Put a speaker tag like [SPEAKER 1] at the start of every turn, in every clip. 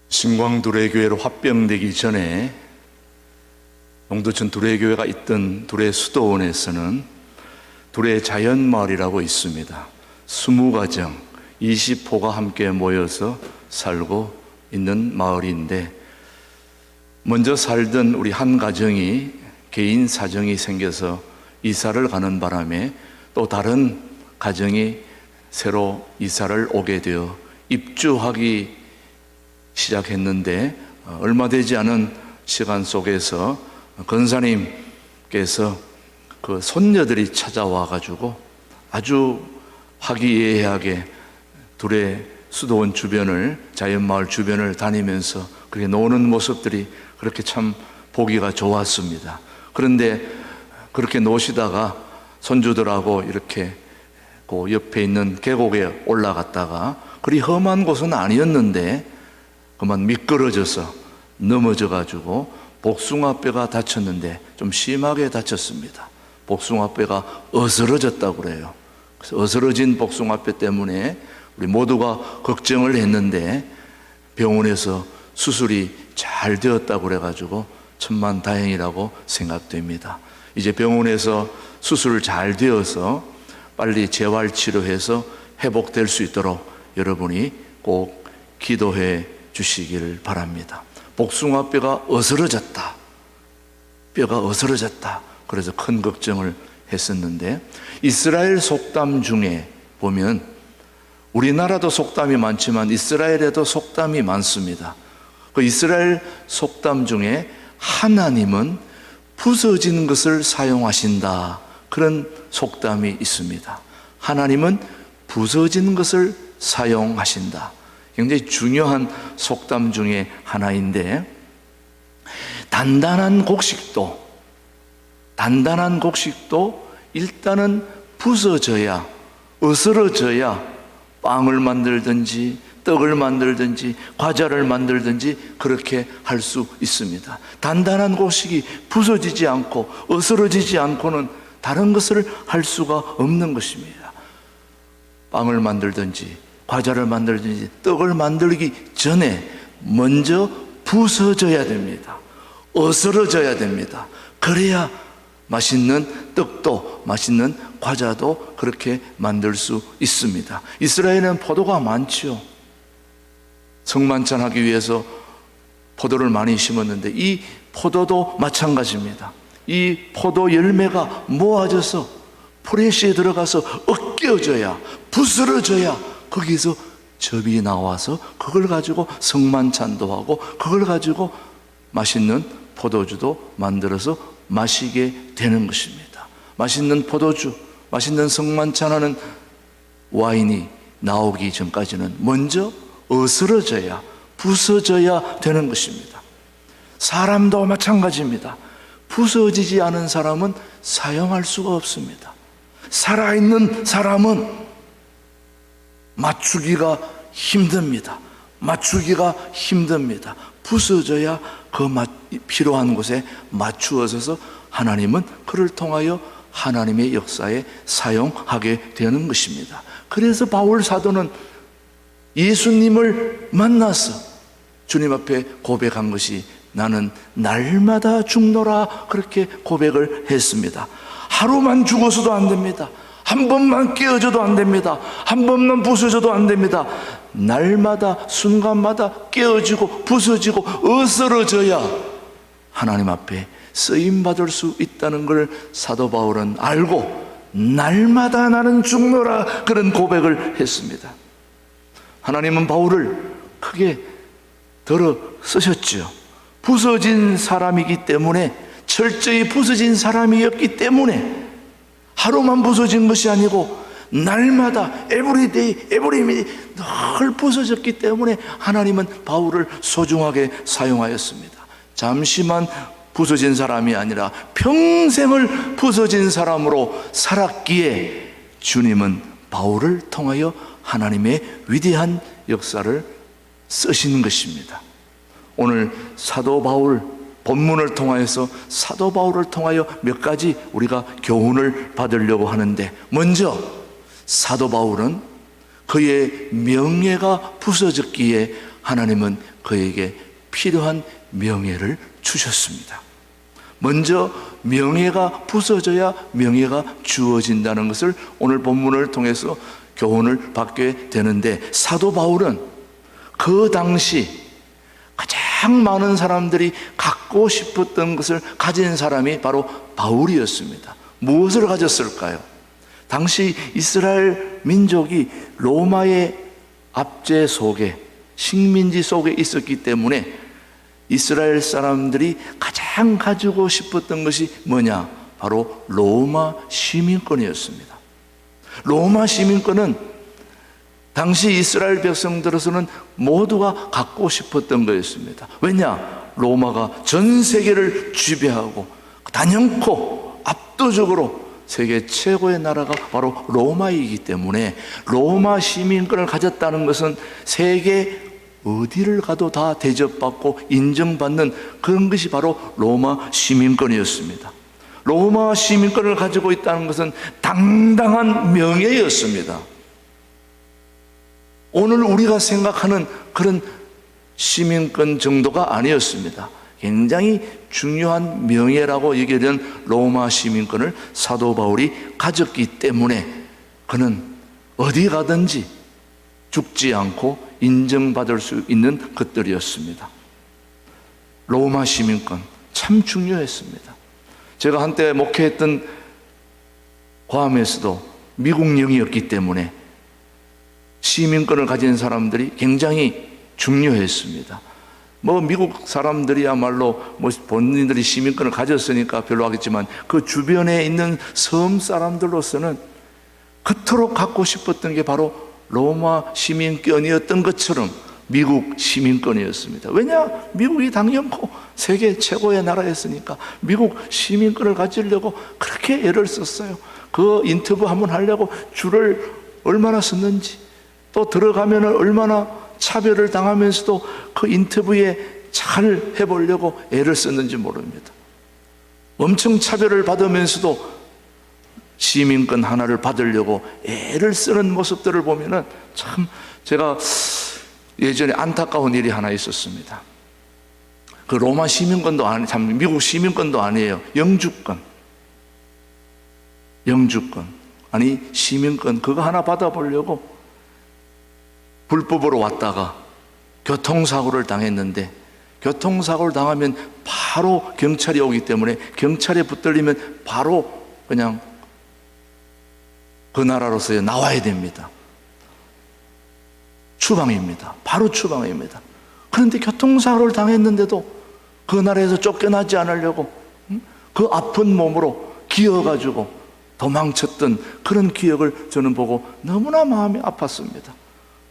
[SPEAKER 1] 신광 두레교회로 합병되기 전에 용도천 두레교회가 있던 두레 수도원에서는 두레 자연마을이라고 있습니다. 20가정 20호가 함께 모여서 살고 있는 마을인데, 먼저 살던 우리 한 가정이 개인 사정이 생겨서 이사를 가는 바람에 또 다른 가정이 새로 이사를 오게 되어 입주하기 시작했는데, 얼마 되지 않은 시간 속에서 권사님께서 그 손녀들이 찾아와 가지고 아주 화기애애하게 두레 수도원 주변을, 자연마을 주변을 다니면서 그렇게 노는 모습들이 그렇게 참 보기가 좋았습니다. 그런데 그렇게 노시다가 손주들하고 이렇게 그 옆에 있는 계곡에 올라갔다가, 그리 험한 곳은 아니었는데 그만 미끄러져서 넘어져 가지고 복숭아뼈가 다쳤는데 좀 심하게 다쳤습니다. 복숭아뼈가 어스러졌다고 그래요. 그래서 어스러진 복숭아뼈 때문에 우리 모두가 걱정을 했는데 병원에서 수술이 잘 되었다고 그래가지고 천만다행이라고 생각됩니다. 이제 병원에서 수술 잘 되어서 빨리 재활치료해서 회복될 수 있도록 여러분이 꼭 기도해 주시기를 바랍니다. 복숭아뼈가 어스러졌다, 뼈가 어스러졌다, 그래서 큰 걱정을 했었는데, 이스라엘 속담 중에 보면 우리나라도 속담이 많지만 이스라엘에도 속담이 많습니다. 그 이스라엘 속담 중에 하나님은 부서진 것을 사용하신다, 그런 속담이 있습니다. 하나님은 부서진 것을 사용하신다. 굉장히 중요한 속담 중에 하나인데, 단단한 곡식도 일단은 부서져야, 어스러져야 빵을 만들든지 떡을 만들든지 과자를 만들든지 그렇게 할 수 있습니다. 단단한 곡식이 부서지지 않고 어스러지지 않고는 다른 것을 할 수가 없는 것입니다. 빵을 만들든지 과자를 만들든지 떡을 만들기 전에 먼저 부서져야 됩니다. 어스러져야 됩니다. 그래야 맛있는 떡도 맛있는 과자도 그렇게 만들 수 있습니다. 이스라엘은 포도가 많죠. 성만찬하기 위해서 포도를 많이 심었는데 이 포도도 마찬가지입니다. 이 포도 열매가 모아져서 프레시에 들어가서 으깨어져야, 부스러져야 거기서 즙이 나와서 그걸 가지고 성만찬도 하고 그걸 가지고 맛있는 포도주도 만들어서 마시게 되는 것입니다. 맛있는 포도주, 맛있는 성만찬하는 와인이 나오기 전까지는 먼저 어스러져야, 부서져야 되는 것입니다. 사람도 마찬가지입니다. 부서지지 않은 사람은 사용할 수가 없습니다. 살아있는 사람은 맞추기가 힘듭니다. 부서져야 그 필요한 곳에 맞추어서 하나님은 그를 통하여 하나님의 역사에 사용하게 되는 것입니다. 그래서 바울 사도는 예수님을 만나서 주님 앞에 고백한 것이 나는 날마다 죽노라, 그렇게 고백을 했습니다. 하루만 죽어서도 안 됩니다. 한 번만 깨어져도 안 됩니다. 한 번만 부서져도 안 됩니다. 날마다 순간마다 깨어지고 부서지고 어스러져야 하나님 앞에 쓰임받을 수 있다는 걸 사도 바울은 알고 날마다 나는 죽노라, 그런 고백을 했습니다. 하나님은 바울을 크게 들어 쓰셨죠. 부서진 사람이기 때문에, 철저히 부서진 사람이었기 때문에 하루만 부서진 것이 아니고 날마다 에브리데이 늘 부서졌기 때문에 하나님은 바울을 소중하게 사용하였습니다. 잠시만 부서진 사람이 아니라 평생을 부서진 사람으로 살았기에 주님은 바울을 통하여 하나님의 위대한 역사를 쓰시는 것입니다. 오늘 사도 바울 본문을 통하여서 사도 바울을 통하여 몇 가지 우리가 교훈을 받으려고 하는데, 먼저 사도 바울은 그의 명예가 부서졌기에 하나님은 그에게 필요한 명예를 주셨습니다. 먼저 명예가 부서져야 명예가 주어진다는 것을 오늘 본문을 통해서 교훈을 받게 되는데, 사도 바울은 그 당시 가장 많은 사람들이 갖고 싶었던 것을 가진 사람이 바로 바울이었습니다. 무엇을 가졌을까요? 당시 이스라엘 민족이 로마의 압제 속에, 식민지 속에 있었기 때문에 이스라엘 사람들이 가장 가지고 싶었던 것이 뭐냐? 바로 로마 시민권이었습니다. 로마 시민권은 당시 이스라엘 백성들로서는 모두가 갖고 싶었던 거였습니다. 왜냐? 로마가 전 세계를 지배하고 단연코 압도적으로 세계 최고의 나라가 바로 로마이기 때문에 로마 시민권을 가졌다는 것은 세계 어디를 가도 다 대접받고 인정받는 그런 것이 바로 로마 시민권이었습니다. 로마 시민권을 가지고 있다는 것은 당당한 명예였습니다. 오늘 우리가 생각하는 그런 시민권 정도가 아니었습니다. 굉장히 중요한 명예라고 여겨지는 로마 시민권을 사도 바울이 가졌기 때문에 그는 어디 가든지 죽지 않고 인정받을 수 있는 것들이었습니다. 로마 시민권 참 중요했습니다. 제가 한때 목회했던 괌에서도 미국령이었기 때문에 시민권을 가진 사람들이 굉장히 중요했습니다. 미국 사람들이야말로 본인들이 시민권을 가졌으니까 별로 하겠지만 그 주변에 있는 섬 사람들로서는 그토록 갖고 싶었던 게 바로 로마 시민권이었던 것처럼 미국 시민권이었습니다. 왜냐? 미국이 당연코 세계 최고의 나라였으니까 미국 시민권을 가지려고 그렇게 애를 썼어요. 그 인터뷰 한번 하려고 줄을 얼마나 섰는지, 또 들어가면 얼마나 차별을 당하면서도 그 인터뷰에 잘 해보려고 애를 썼는지 모릅니다. 엄청 차별을 받으면서도 시민권 하나를 받으려고 애를 쓰는 모습들을 보면은 참 제가 예전에 안타까운 일이 하나 있었습니다. 그 로마 시민권도 아니, 참 미국 시민권도 아니에요. 영주권. 아니 시민권 그거 하나 받아보려고 불법으로 왔다가 교통사고를 당했는데, 교통사고를 당하면 바로 경찰이 오기 때문에 경찰에 붙들리면 바로 그냥 그 나라로서의 나와야 됩니다. 추방입니다. 바로 추방입니다. 그런데 교통사고를 당했는데도 그 나라에서 쫓겨나지 않으려고 그 아픈 몸으로 기어가지고 도망쳤던 그런 기억을 저는 보고 너무나 마음이 아팠습니다.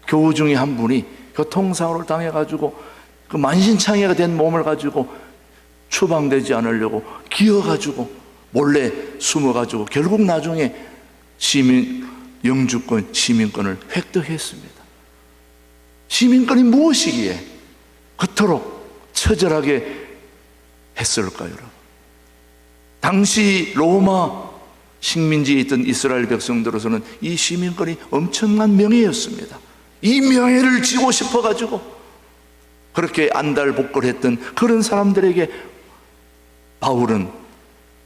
[SPEAKER 1] 교우 중에 한 분이 교통사고를 당해가지고 그 만신창이가 된 몸을 가지고 추방되지 않으려고 기어가지고 몰래 숨어가지고 결국 나중에 영주권, 시민권을 획득했습니다. 시민권이 무엇이기에 그토록 처절하게 했을까요, 여러분? 당시 로마 식민지에 있던 이스라엘 백성들로서는 이 시민권이 엄청난 명예였습니다. 이 명예를 쥐고 싶어가지고 그렇게 안달복걸했던 그런 사람들에게 바울은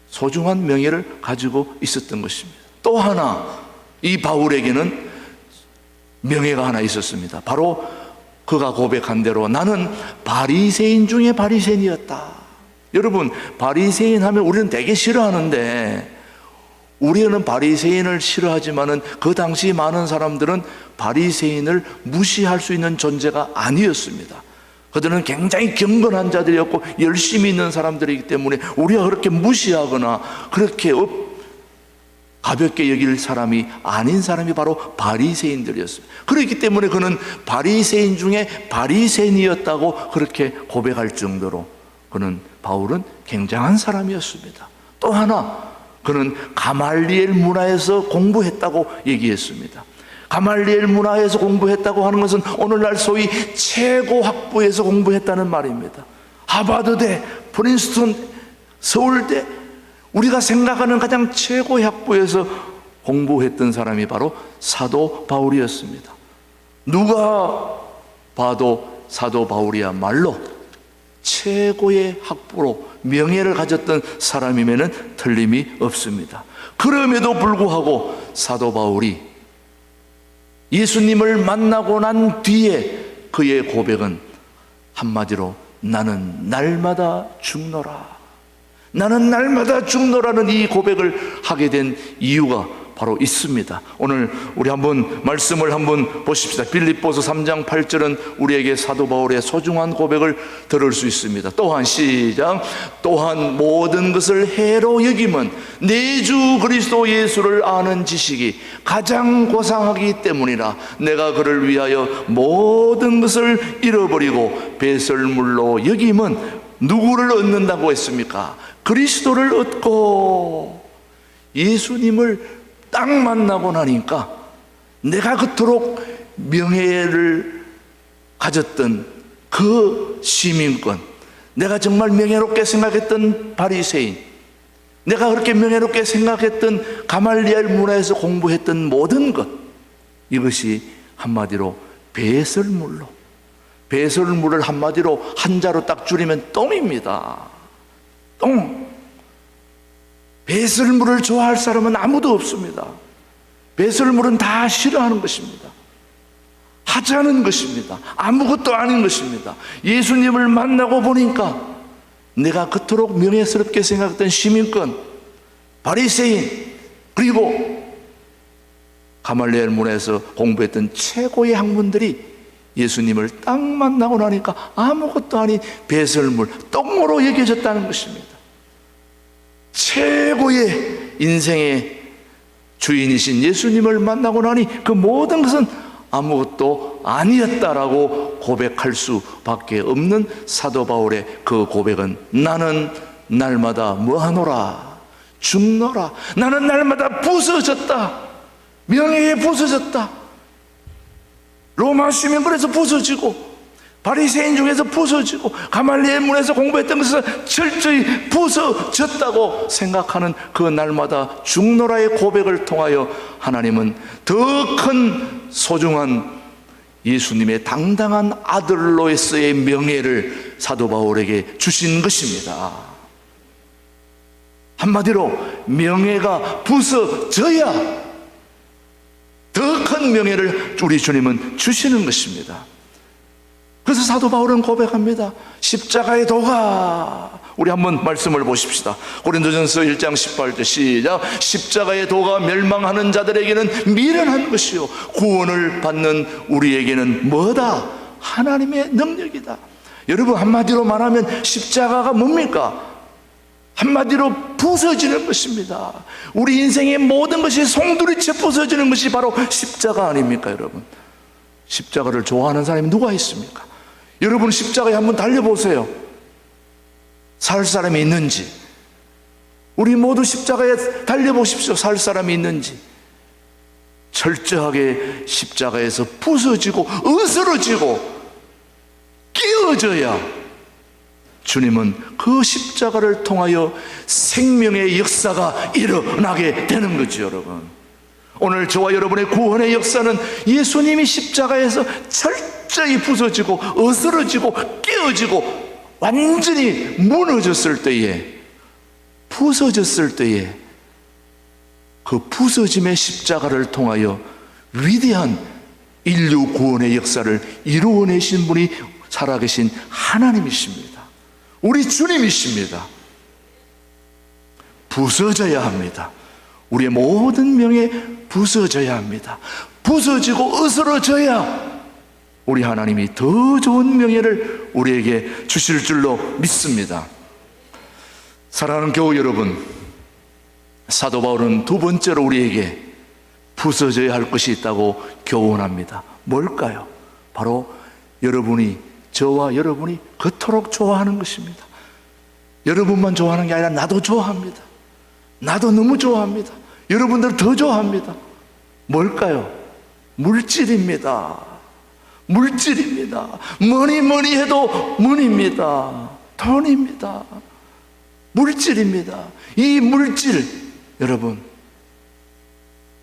[SPEAKER 1] 소중한 명예를 가지고 있었던 것입니다. 또 하나, 이 바울에게는 명예가 하나 있었습니다. 바로 그가 고백한 대로 나는 바리새인 중에 바리새인이었다. 여러분, 바리새인 하면 우리는 되게 싫어하는데, 우리는 바리새인을 싫어하지만은 그 당시 많은 사람들은 바리새인을 무시할 수 있는 존재가 아니었습니다. 그들은 굉장히 경건한 자들이었고 열심히 있는 사람들이기 때문에 우리가 그렇게 무시하거나 그렇게 가볍게 여길 사람이 아닌 사람이 바로 바리새인들이었습니다. 그렇기 때문에 그는 바리새인 중에 바리새인이었다고 그렇게 고백할 정도로 바울은 굉장한 사람이었습니다. 또 하나, 그는 가말리엘 문화에서 공부했다고 얘기했습니다. 가말리엘 문화에서 공부했다고 하는 것은 오늘날 소위 최고 학부에서 공부했다는 말입니다. 하버드대, 프린스턴, 서울대, 우리가 생각하는 가장 최고의 학부에서 공부했던 사람이 바로 사도 바울이었습니다. 누가 봐도 사도 바울이야말로 최고의 학부로 명예를 가졌던 사람임에는 틀림이 없습니다. 그럼에도 불구하고 사도 바울이 예수님을 만나고 난 뒤에 그의 고백은 한마디로 나는 날마다 죽노라, 나는 날마다 죽노라는 이 고백을 하게 된 이유가 바로 있습니다. 오늘 우리 한번 말씀을 한번 보십시다. 빌립보서 3장 8절은 우리에게 사도 바울의 소중한 고백을 들을 수 있습니다. 또한 시작. 또한 모든 것을 해로 여김은 내 주 그리스도 예수를 아는 지식이 가장 고상하기 때문이라. 내가 그를 위하여 모든 것을 잃어버리고 배설물로 여김은 누구를 얻는다고 했습니까? 그리스도를 얻고 예수님을 딱 만나고 나니까 내가 그토록 명예를 가졌던 그 시민권, 내가 정말 명예롭게 생각했던 바리새인, 내가 그렇게 명예롭게 생각했던 가말리엘 문화에서 공부했던 모든 것, 이것이 한마디로 배설물로, 배설물을 한마디로 한자로 딱 줄이면 똥입니다. 똥. 배설물을 좋아할 사람은 아무도 없습니다. 배설물은 다 싫어하는 것입니다. 하찮은 것입니다. 아무것도 아닌 것입니다. 예수님을 만나고 보니까 내가 그토록 명예스럽게 생각했던 시민권, 바리새인, 그리고 가말리엘 문화에서 공부했던 최고의 학문들이 예수님을 딱 만나고 나니까 아무것도 아닌 배설물, 똥으로 여겨졌다는 것입니다. 최고의 인생의 주인이신 예수님을 만나고 나니 그 모든 것은 아무것도 아니었다라고 고백할 수밖에 없는 사도 바울의 그 고백은 나는 날마다 뭐하노라? 죽노라. 나는 날마다 부서졌다. 명예에 부서졌다. 로마 시민권에서 부서지고 바리새인 중에서 부서지고 가말리엘 문에서 공부했던 것은 철저히 부서졌다고 생각하는 그 날마다 죽노라의 고백을 통하여 하나님은 더 큰 소중한 예수님의 당당한 아들로서의 명예를 사도 바울에게 주신 것입니다. 한마디로 명예가 부서져야 더 큰 명예를 우리 주님은 주시는 것입니다. 그래서 사도 바울은 고백합니다. 십자가의 도가, 우리 한번 말씀을 보십시다. 고린도전서 1장 18절 시작. 십자가의 도가 멸망하는 자들에게는 미련한 것이요 구원을 받는 우리에게는 뭐다? 하나님의 능력이다. 여러분, 한마디로 말하면 십자가가 뭡니까? 한마디로 부서지는 것입니다. 우리 인생의 모든 것이 송두리째 부서지는 것이 바로 십자가 아닙니까, 여러분? 십자가를 좋아하는 사람이 누가 있습니까? 여러분, 십자가에 한번 달려보세요. 살 사람이 있는지. 우리 모두 십자가에 달려보십시오. 살 사람이 있는지. 철저하게 십자가에서 부서지고 으스러지고 끼어져야 주님은 그 십자가를 통하여 생명의 역사가 일어나게 되는 거죠, 여러분. 오늘 저와 여러분의 구원의 역사는 예수님이 십자가에서 철저히 부서지고 어스러지고 깨어지고 완전히 무너졌을 때에, 부서졌을 때에 그 부서짐의 십자가를 통하여 위대한 인류 구원의 역사를 이루어내신 분이 살아계신 하나님이십니다. 우리 주님이십니다. 부서져야 합니다. 우리의 모든 명예 부서져야 합니다. 부서지고 으스러져야 우리 하나님이 더 좋은 명예를 우리에게 주실 줄로 믿습니다. 사랑하는 교우 여러분, 사도 바울은 두 번째로 우리에게 부서져야 할 것이 있다고 교훈합니다. 뭘까요? 바로 여러분이, 저와 여러분이 그토록 좋아하는 것입니다. 여러분만 좋아하는 게 아니라 나도 좋아합니다. 나도 너무 좋아합니다. 여러분들 더 좋아합니다. 뭘까요? 물질입니다. 물질입니다. 뭐니 해도 문입니다. 돈입니다. 물질입니다. 이 물질, 여러분,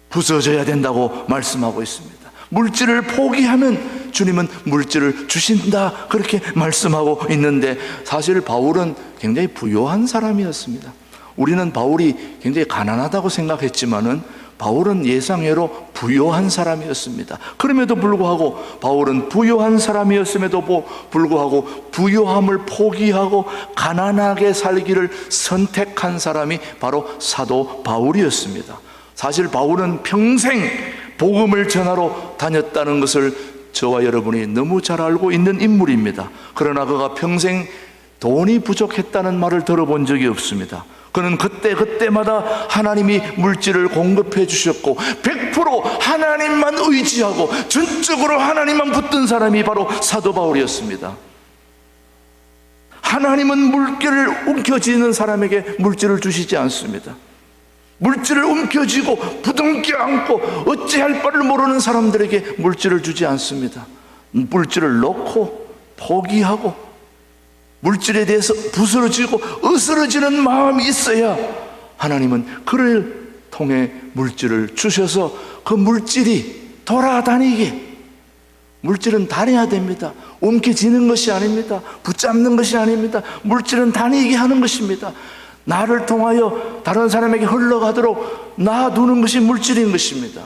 [SPEAKER 1] 부서져야 된다고 말씀하고 있습니다. 물질을 포기하면 주님은 물질을 주신다, 그렇게 말씀하고 있는데, 사실 바울은 굉장히 부유한 사람이었습니다. 우리는 바울이 굉장히 가난하다고 생각했지만은 바울은 예상외로 부유한 사람이었습니다. 그럼에도 불구하고 바울은 부유한 사람이었음에도 불구하고 부유함을 포기하고 가난하게 살기를 선택한 사람이 바로 사도 바울이었습니다. 사실 바울은 평생 복음을 전하러 다녔다는 것을 저와 여러분이 너무 잘 알고 있는 인물입니다. 그러나 그가 평생 돈이 부족했다는 말을 들어본 적이 없습니다. 그는 그때마다 하나님이 물질을 공급해 주셨고 100% 하나님만 의지하고 전적으로 하나님만 붙든 사람이 바로 사도 바울이었습니다. 하나님은 물질을 움켜쥐는 사람에게 물질을 주시지 않습니다. 물질을 움켜쥐고 부둥켜 안고 어찌할 바를 모르는 사람들에게 물질을 주지 않습니다. 물질을 놓고 포기하고 물질에 대해서 부스러지고 으스러지는 마음이 있어야 하나님은 그를 통해 물질을 주셔서 그 물질이 돌아다니게, 물질은 다녀야 됩니다. 움켜쥐는 것이 아닙니다. 붙잡는 것이 아닙니다. 물질은 다니게 하는 것입니다. 나를 통하여 다른 사람에게 흘러가도록 놔두는 것이 물질인 것입니다.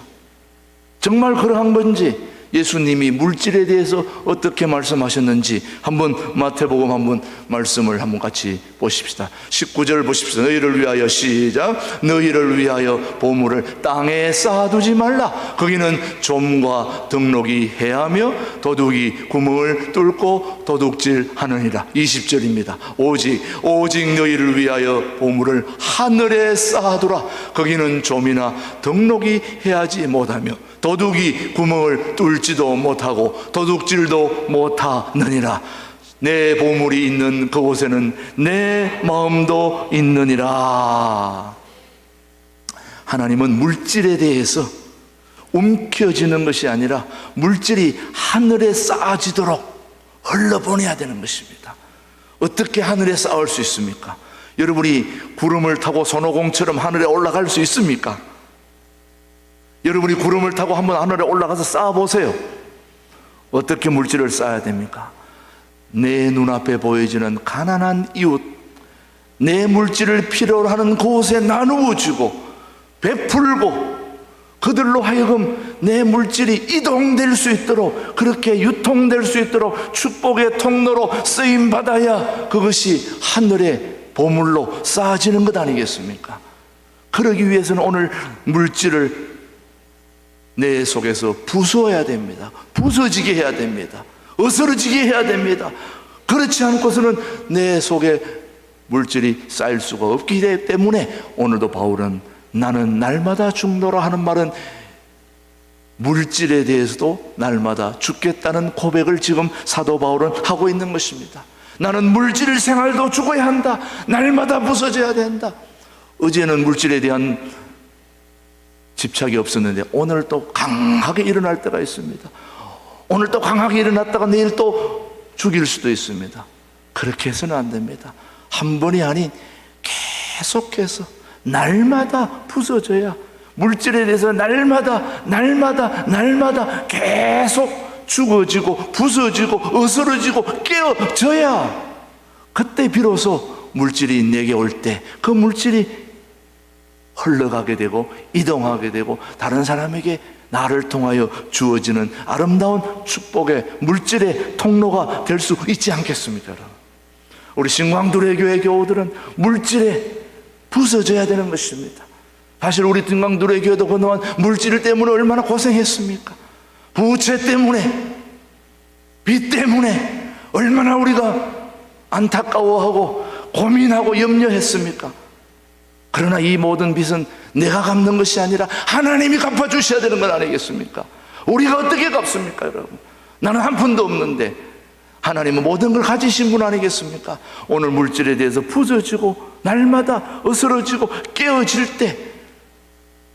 [SPEAKER 1] 정말 그러한 건지, 예수님이 물질에 대해서 어떻게 말씀하셨는지 한번 마태복음 한번 말씀을 한번 같이 보십시다. 19절 보십시다. 너희를 위하여, 시작, 너희를 위하여 보물을 땅에 쌓아두지 말라. 거기는 좀과 등록이 해하며 도둑이 구멍을 뚫고 도둑질하느니라. 20절입니다. 오직 너희를 위하여 보물을 하늘에 쌓아두라. 거기는 좀이나 등록이 해하지 못하며 도둑이 구멍을 뚫지도 못하고 도둑질도 못하느니라. 내 보물이 있는 그곳에는 내 마음도 있느니라. 하나님은 물질에 대해서 움켜쥐는 것이 아니라 물질이 하늘에 쌓아지도록 흘러보내야 되는 것입니다. 어떻게 하늘에 쌓을 수 있습니까? 여러분이 구름을 타고 손오공처럼 하늘에 올라갈 수 있습니까? 여러분이 구름을 타고 한번 하늘에 올라가서 쌓아보세요. 어떻게 물질을 쌓아야 됩니까? 내 눈앞에 보여지는 가난한 이웃, 내 물질을 필요로 하는 곳에 나누어 주고 베풀고 그들로 하여금 내 물질이 이동될 수 있도록, 그렇게 유통될 수 있도록 축복의 통로로 쓰임받아야 그것이 하늘의 보물로 쌓아지는 것 아니겠습니까? 그러기 위해서는 오늘 물질을 내 속에서 부숴야 됩니다. 부서지게 해야 됩니다. 어스러지게 해야 됩니다. 그렇지 않고서는 내 속에 물질이 쌓일 수가 없기 때문에 오늘도 바울은 나는 날마다 죽노라 하는 말은 물질에 대해서도 날마다 죽겠다는 고백을 지금 사도 바울은 하고 있는 것입니다. 나는 물질 생활도 죽어야 한다. 날마다 부서져야 된다. 어제는 물질에 대한 집착이 없었는데 오늘 또 강하게 일어날 때가 있습니다. 오늘 또 강하게 일어났다가 내일 또 죽일 수도 있습니다. 그렇게 해서는 안 됩니다. 한 번이 아닌 계속해서 날마다 부서져야, 물질에 대해서 날마다 계속 죽어지고 부서지고 어스러지고 깨어져야 그때 비로소 물질이 내게 올 때 그 물질이 흘러가게 되고 이동하게 되고 다른 사람에게 나를 통하여 주어지는 아름다운 축복의 물질의 통로가 될 수 있지 않겠습니까? 여러분, 우리 신광두레교회 교우들은 물질에 부서져야 되는 것입니다. 사실 우리 신광두레교회도 그동안 물질 때문에 얼마나 고생했습니까? 부채 때문에, 빚 때문에 얼마나 우리가 안타까워하고 고민하고 염려했습니까? 그러나 이 모든 빚은 내가 갚는 것이 아니라 하나님이 갚아주셔야 되는 건 아니겠습니까? 우리가 어떻게 갚습니까, 여러분? 나는 한 푼도 없는데 하나님은 모든 걸 가지신 분 아니겠습니까? 오늘 물질에 대해서 부서지고 날마다 어스러지고 깨어질 때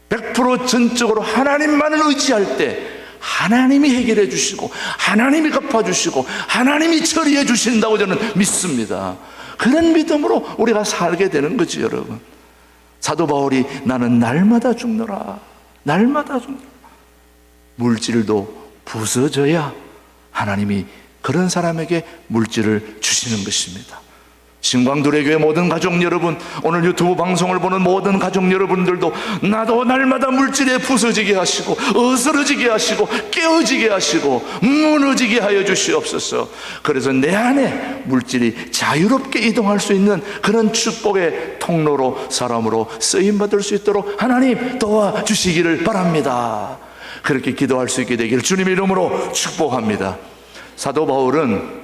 [SPEAKER 1] 100% 전적으로 하나님만을 의지할 때 하나님이 해결해 주시고 하나님이 갚아주시고 하나님이 처리해 주신다고 저는 믿습니다. 그런 믿음으로 우리가 살게 되는 거지, 여러분. 사도 바울이 나는 날마다 죽노라, 날마다 죽노라. 물질도 부서져야 하나님이 그런 사람에게 물질을 주시는 것입니다. 신광두레교회 모든 가족 여러분, 오늘 유튜브 방송을 보는 모든 가족 여러분들도 나도 날마다 물질에 부서지게 하시고 어스러지게 하시고 깨어지게 하시고 무너지게 하여 주시옵소서. 그래서 내 안에 물질이 자유롭게 이동할 수 있는 그런 축복의 통로로, 사람으로 쓰임받을 수 있도록 하나님 도와주시기를 바랍니다. 그렇게 기도할 수 있게 되기를 주님의 이름으로 축복합니다. 사도 바울은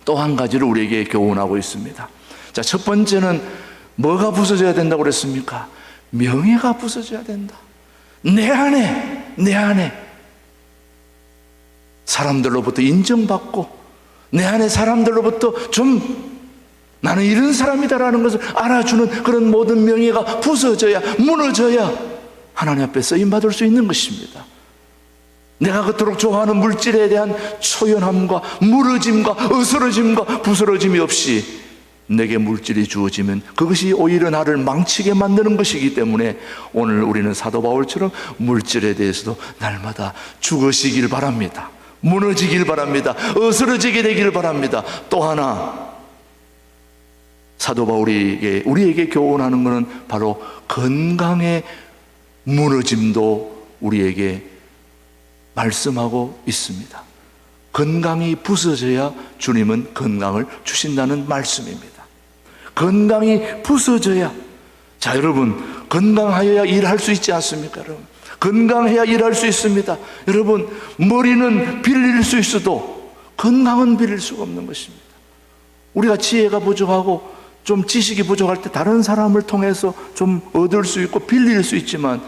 [SPEAKER 1] 또 한 가지를 우리에게 교훈하고 있습니다. 자, 첫 번째는 뭐가 부서져야 된다고 그랬습니까? 명예가 부서져야 된다. 내 안에 사람들로부터 인정받고, 내 안에 사람들로부터 좀 나는 이런 사람이다라는 것을 알아주는 그런 모든 명예가 부서져야, 무너져야 하나님 앞에 쓰임받을 수 있는 것입니다. 내가 그토록 좋아하는 물질에 대한 초연함과 무너짐과 어스러짐과 부스러짐이 없이 내게 물질이 주어지면 그것이 오히려 나를 망치게 만드는 것이기 때문에 오늘 우리는 사도 바울처럼 물질에 대해서도 날마다 죽으시길 바랍니다. 무너지길 바랍니다. 어스러지게 되길 바랍니다. 또 하나 사도 바울이 우리에게 교훈하는 것은 바로 건강의 무너짐도 우리에게 말씀하고 있습니다. 건강이 부서져야 주님은 건강을 주신다는 말씀입니다. 건강이 부서져야, 자 여러분, 건강하여야 일할 수 있지 않습니까? 여러분, 건강해야 일할 수 있습니다. 여러분, 머리는 빌릴 수 있어도 건강은 빌릴 수가 없는 것입니다. 우리가 지혜가 부족하고 좀 지식이 부족할 때 다른 사람을 통해서 좀 얻을 수 있고 빌릴 수 있지만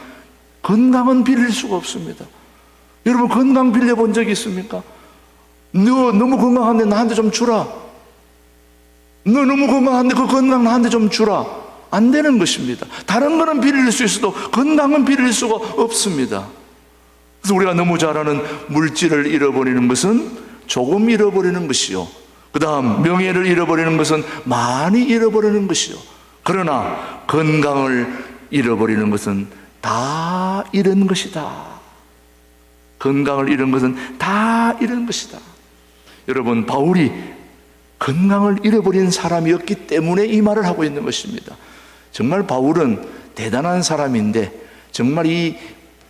[SPEAKER 1] 건강은 빌릴 수가 없습니다. 여러분, 건강 빌려본 적이 있습니까? 너 너무 건강한데 나한테 좀 주라. 너 너무 건강한데 그 건강 나한테 좀 주라. 안 되는 것입니다. 다른 거는 빌릴 수 있어도 건강은 빌릴 수가 없습니다. 그래서 우리가 너무 잘 아는 물질을 잃어버리는 것은 조금 잃어버리는 것이요, 그 다음 명예를 잃어버리는 것은 많이 잃어버리는 것이요, 그러나 건강을 잃어버리는 것은 다 잃은 것이다. 건강을 잃은 것은 다 잃은 것이다. 여러분, 바울이 건강을 잃어버린 사람이었기 때문에 이 말을 하고 있는 것입니다. 정말 바울은 대단한 사람인데 정말 이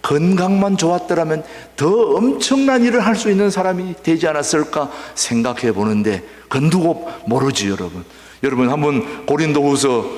[SPEAKER 1] 건강만 좋았더라면 더 엄청난 일을 할 수 있는 사람이 되지 않았을까 생각해 보는데 건두고 모르지. 여러분 한번 고린도후서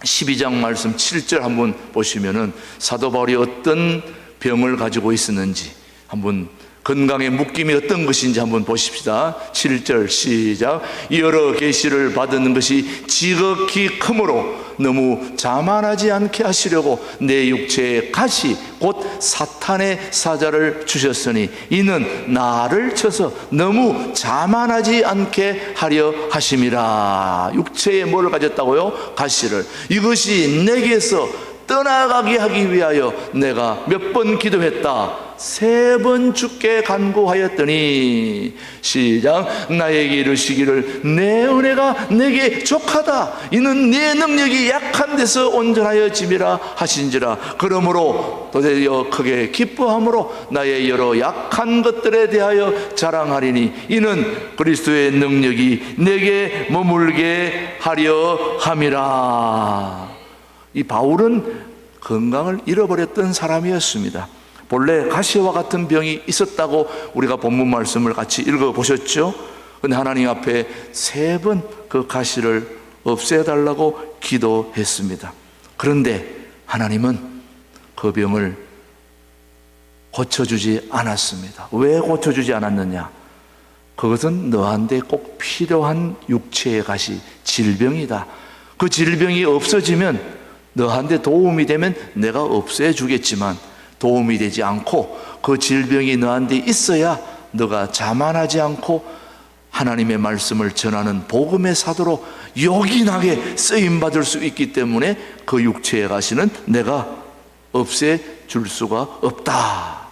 [SPEAKER 1] 12장 말씀 7절 한번 보시면은 사도 바울이 어떤 병을 가지고 있었는지, 한번 건강의 묶임이 어떤 것인지 한번 보십시다. 7절 시작. 여러 계시를 받은 것이 지극히 크므로 너무 자만하지 않게 하시려고 내 육체에 가시 곧 사탄의 사자를 주셨으니 이는 나를 쳐서 너무 자만하지 않게 하려 하심이라. 육체에 뭘 가졌다고요? 가시를. 이것이 내게서 떠나가게 하기 위하여 내가 몇 번 기도했다. 3번 주께 간구하였더니 시작. 나에게 이르시기를 내 은혜가 내게 족하다. 이는 내 능력이 약한 데서 온전하여 짐이라 하신지라. 그러므로 도대여 크게 기뻐함으로 나의 여러 약한 것들에 대하여 자랑하리니 이는 그리스도의 능력이 내게 머물게 하려 함이라. 이 바울은 건강을 잃어버렸던 사람이었습니다. 본래 가시와 같은 병이 있었다고 우리가 본문 말씀을 같이 읽어보셨죠? 그런데 하나님 앞에 3번 그 가시를 없애달라고 기도했습니다. 그런데 하나님은 그 병을 고쳐주지 않았습니다. 왜 고쳐주지 않았느냐? 그것은 너한테 꼭 필요한 육체의 가시, 질병이다. 그 질병이 없어지면 너한테 도움이 되면 내가 없애주겠지만 도움이 되지 않고 그 질병이 너한테 있어야 너가 자만하지 않고 하나님의 말씀을 전하는 복음의 사도로 요긴하게 쓰임받을 수 있기 때문에 그 육체의 가시는 내가 없애줄 수가 없다.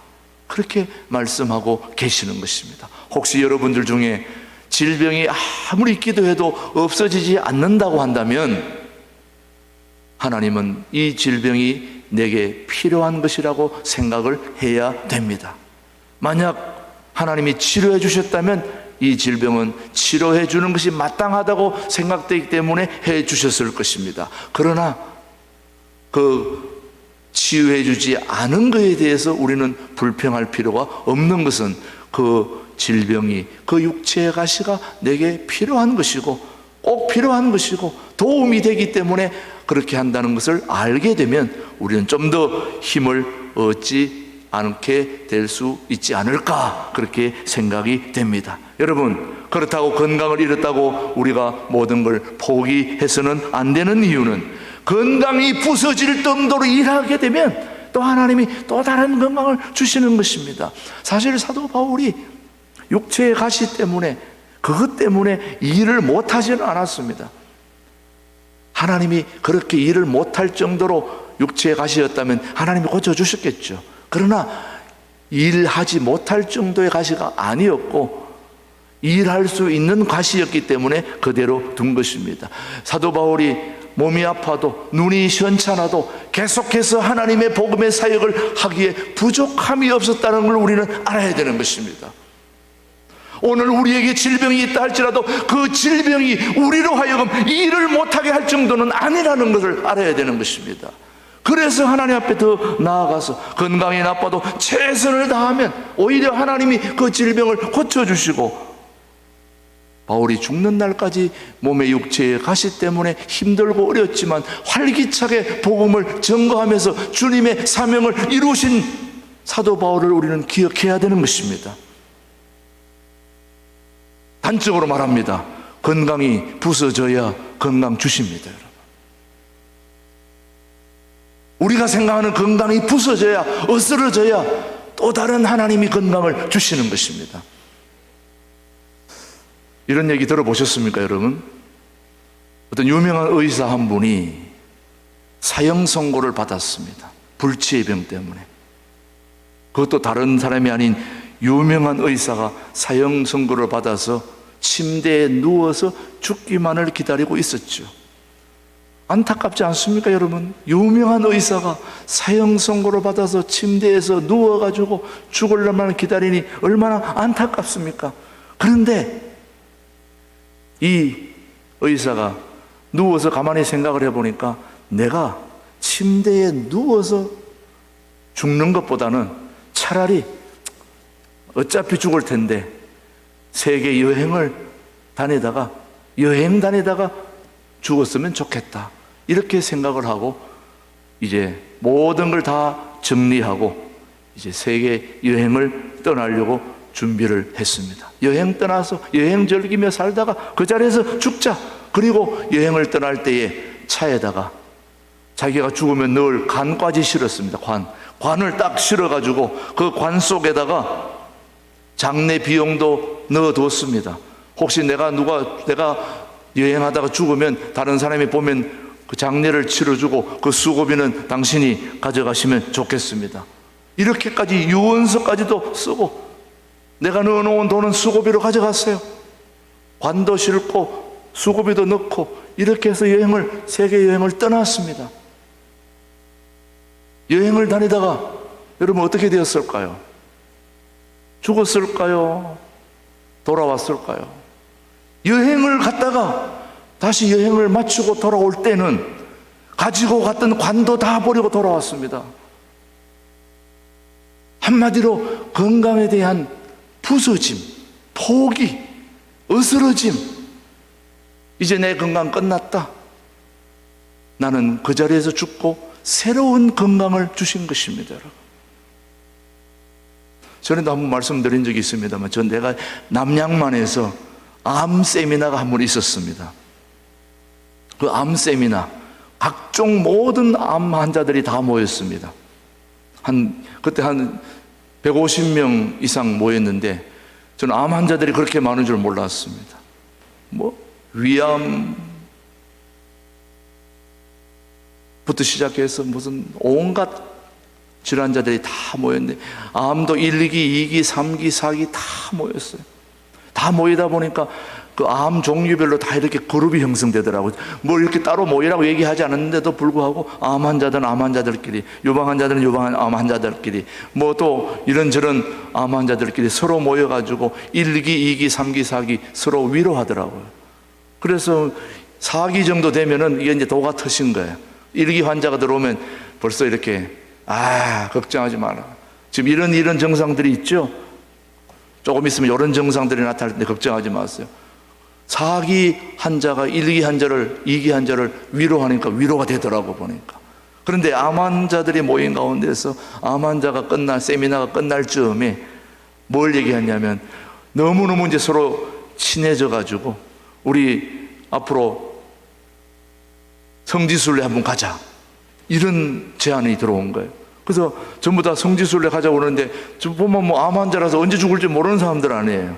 [SPEAKER 1] 그렇게 말씀하고 계시는 것입니다. 혹시 여러분들 중에 질병이 아무리 기도해도 없어지지 않는다고 한다면 하나님은 이 질병이 내게 필요한 것이라고 생각을 해야 됩니다. 만약 하나님이 치료해 주셨다면 이 질병은 치료해 주는 것이 마땅하다고 생각되기 때문에 해 주셨을 것입니다. 그러나 그 치유해 주지 않은 것에 대해서 우리는 불평할 필요가 없는 것은 그 질병이, 그 육체의 가시가 내게 필요한 것이고 꼭 필요한 것이고 도움이 되기 때문에 그렇게 한다는 것을 알게 되면 우리는 좀 더 힘을 얻지 않게 될 수 있지 않을까, 그렇게 생각이 됩니다. 여러분, 그렇다고 건강을 잃었다고 우리가 모든 걸 포기해서는 안 되는 이유는 건강이 부서질 정도로 일하게 되면 또 하나님이 또 다른 건강을 주시는 것입니다. 사실 사도 바울이 육체의 가시 때문에, 그것 때문에 일을 못하지는 않았습니다. 하나님이 그렇게 일을 못할 정도로 육체의 가시였다면 하나님이 고쳐주셨겠죠. 그러나 일하지 못할 정도의 가시가 아니었고 일할 수 있는 가시였기 때문에 그대로 둔 것입니다. 사도 바울이 몸이 아파도 눈이 시원찮아도 계속해서 하나님의 복음의 사역을 하기에 부족함이 없었다는 걸 우리는 알아야 되는 것입니다. 오늘 우리에게 질병이 있다 할지라도 그 질병이 우리로 하여금 일을 못하게 할 정도는 아니라는 것을 알아야 되는 것입니다. 그래서 하나님 앞에 더 나아가서 건강이 나빠도 최선을 다하면 오히려 하나님이 그 질병을 고쳐주시고, 바울이 죽는 날까지 몸의 육체의 가시 때문에 힘들고 어렵지만 활기차게 복음을 전거하면서 주님의 사명을 이루신 사도 바울을 우리는 기억해야 되는 것입니다. 단적으로 말합니다. 건강이 부서져야 건강 주십니다, 여러분. 우리가 생각하는 건강이 부서져야, 어스러져야 또 다른 하나님이 건강을 주시는 것입니다. 이런 얘기 들어보셨습니까, 여러분? 어떤 유명한 의사 한 분이 사형 선고를 받았습니다. 불치의 병 때문에. 그것도 다른 사람이 아닌 유명한 의사가 사형 선고를 받아서 침대에 누워서 죽기만을 기다리고 있었죠. 안타깝지 않습니까, 여러분? 유명한 의사가 사형 선고를 받아서 침대에서 누워가지고 죽을 날만 기다리니 얼마나 안타깝습니까? 그런데 이 의사가 누워서 가만히 생각을 해보니까 내가 침대에 누워서 죽는 것보다는 차라리 어차피 죽을 텐데 세계 여행 다니다가 죽었으면 좋겠다, 이렇게 생각을 하고 이제 모든 걸 다 정리하고 이제 세계 여행을 떠나려고 준비를 했습니다. 여행 떠나서 여행 즐기며 살다가 그 자리에서 죽자. 그리고 여행을 떠날 때에 차에다가 자기가 죽으면 넣을 관까지 실었습니다. 관을 딱 실어가지고 그 관 속에다가 장례 비용도 넣어뒀습니다. 혹시 내가 여행하다가 죽으면 다른 사람이 보면 그 장례를 치러주고 그 수고비는 당신이 가져가시면 좋겠습니다. 이렇게까지 유언서까지도 쓰고 내가 넣어놓은 돈은 수고비로 가져갔어요. 관도 싣고 수고비도 넣고 이렇게 해서 세계 여행을 떠났습니다. 여행을 다니다가 여러분 어떻게 되었을까요? 죽었을까요? 돌아왔을까요? 여행을 갔다가 다시 여행을 마치고 돌아올 때는 가지고 갔던 관도 다 버리고 돌아왔습니다. 한마디로 건강에 대한 부서짐, 포기, 어스러짐, 이제 내 건강 끝났다. 나는 그 자리에서 죽고 새로운 건강을 주신 것입니다, 여러분. 전에도 한번 말씀드린 적이 있습니다만 내가 남양만에서 암 세미나가 한 번 있었습니다. 그 암 세미나, 각종 모든 암 환자들이 다 모였습니다. 그때 한 150명 이상 모였는데 저는 암 환자들이 그렇게 많은 줄 몰랐습니다. 위암부터 시작해서 무슨 온갖 질환자들이 다 모였는데 암도 1기, 2기, 3기, 4기 다 모였어요. 다 모이다 보니까 그 암 종류별로 다 이렇게 그룹이 형성되더라고요. 뭐 이렇게 따로 모이라고 얘기하지 않았는데도 불구하고 암 환자들은 암 환자들끼리, 유방 환자들은 유방 암 환자들끼리, 뭐 또 이런저런 암 환자들끼리 서로 모여가지고 1기, 2기, 3기, 4기 서로 위로하더라고요. 그래서 4기 정도 되면은 이게 이제 도가 터진 거예요. 1기 환자가 들어오면 벌써 이렇게 걱정하지 마라. 지금 이런 증상들이 있죠. 조금 있으면 이런 증상들이 나타날 때 걱정하지 마세요. 4기 환자가 1기 환자를, 2기 환자를 위로하니까 위로가 되더라고 보니까. 그런데 암 환자들이 모인 가운데서 암 환자가 세미나가 끝날 즈음에 뭘 얘기했냐면, 너무너무 이제 서로 친해져 가지고 우리 앞으로 성지순례 한번 가자, 이런 제안이 들어온 거예요. 그래서 전부 다 성지순례 가자고 그러는데, 보면 뭐 암 환자라서 언제 죽을지 모르는 사람들 아니에요.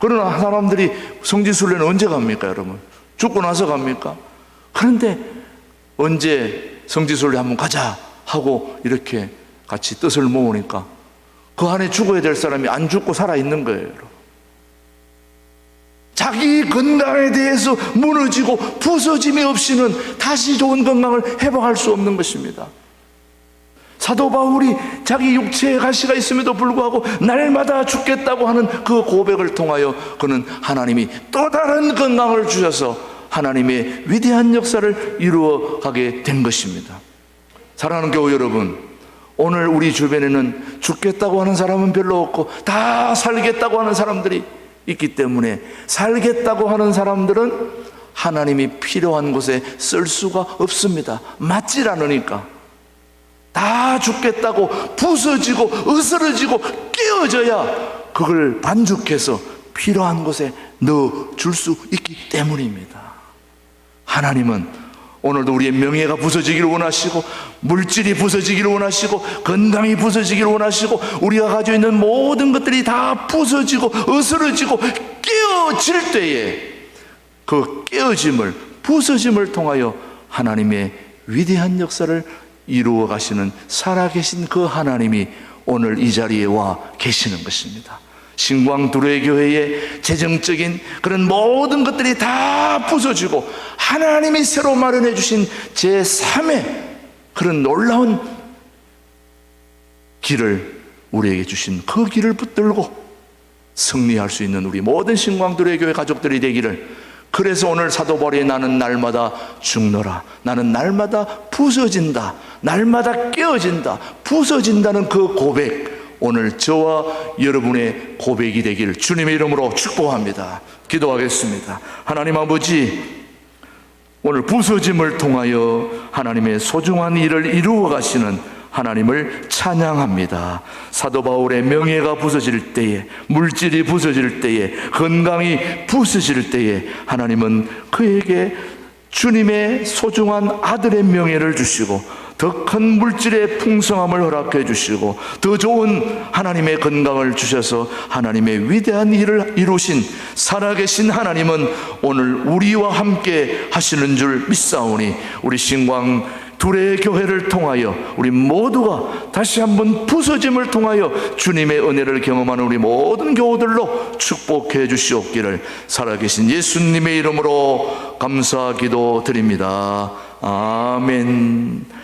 [SPEAKER 1] 그러나 사람들이 성지순례는 언제 갑니까, 여러분? 죽고 나서 갑니까? 그런데 언제 성지순례 한번 가자 하고 이렇게 같이 뜻을 모으니까 그 안에 죽어야 될 사람이 안 죽고 살아있는 거예요, 여러분. 자기 건강에 대해서 무너지고 부서짐이 없이는 다시 좋은 건강을 회복할 수 없는 것입니다. 사도 바울이 자기 육체에 가시가 있음에도 불구하고 날마다 죽겠다고 하는 그 고백을 통하여 그는 하나님이 또 다른 건강을 주셔서 하나님의 위대한 역사를 이루어가게 된 것입니다. 사랑하는 교우 여러분, 오늘 우리 주변에는 죽겠다고 하는 사람은 별로 없고 다 살겠다고 하는 사람들이 있기 때문에, 살겠다고 하는 사람들은 하나님이 필요한 곳에 쓸 수가 없습니다. 맞질 않으니까. 다 죽겠다고 부서지고 으스러지고 깨어져야 그걸 반죽해서 필요한 곳에 넣어줄 수 있기 때문입니다. 하나님은 오늘도 우리의 명예가 부서지기를 원하시고, 물질이 부서지기를 원하시고, 건강이 부서지기를 원하시고, 우리가 가지고 있는 모든 것들이 다 부서지고 으스러지고 깨어질 때에 그 깨어짐을, 부서짐을 통하여 하나님의 위대한 역사를 이루어 가시는 살아계신 그 하나님이 오늘 이 자리에 와 계시는 것입니다. 신광 두레교회의 재정적인 그런 모든 것들이 다 부서지고 하나님이 새로 마련해 주신 제3의 그런 놀라운 길을 우리에게 주신 그 길을 붙들고 승리할 수 있는 우리 모든 신광 두레교회 가족들이 되기를. 그래서 오늘 사도 바울이 나는 날마다 죽노라, 나는 날마다 부서진다, 날마다 깨어진다, 부서진다는 그 고백, 오늘 저와 여러분의 고백이 되기를 주님의 이름으로 축복합니다. 기도하겠습니다. 하나님 아버지, 오늘 부서짐을 통하여 하나님의 소중한 일을 이루어 가시는 하나님을 찬양합니다. 사도 바울의 명예가 부서질 때에, 물질이 부서질 때에, 건강이 부서질 때에 하나님은 그에게 주님의 소중한 아들의 명예를 주시고 더 큰 물질의 풍성함을 허락해 주시고 더 좋은 하나님의 건강을 주셔서 하나님의 위대한 일을 이루신 살아계신 하나님은 오늘 우리와 함께 하시는 줄 믿사오니, 우리 신광 두레 교회를 통하여 우리 모두가 다시 한번 부서짐을 통하여 주님의 은혜를 경험하는 우리 모든 교우들로 축복해 주시옵기를 살아계신 예수님의 이름으로 감사 기도 드립니다. 아멘.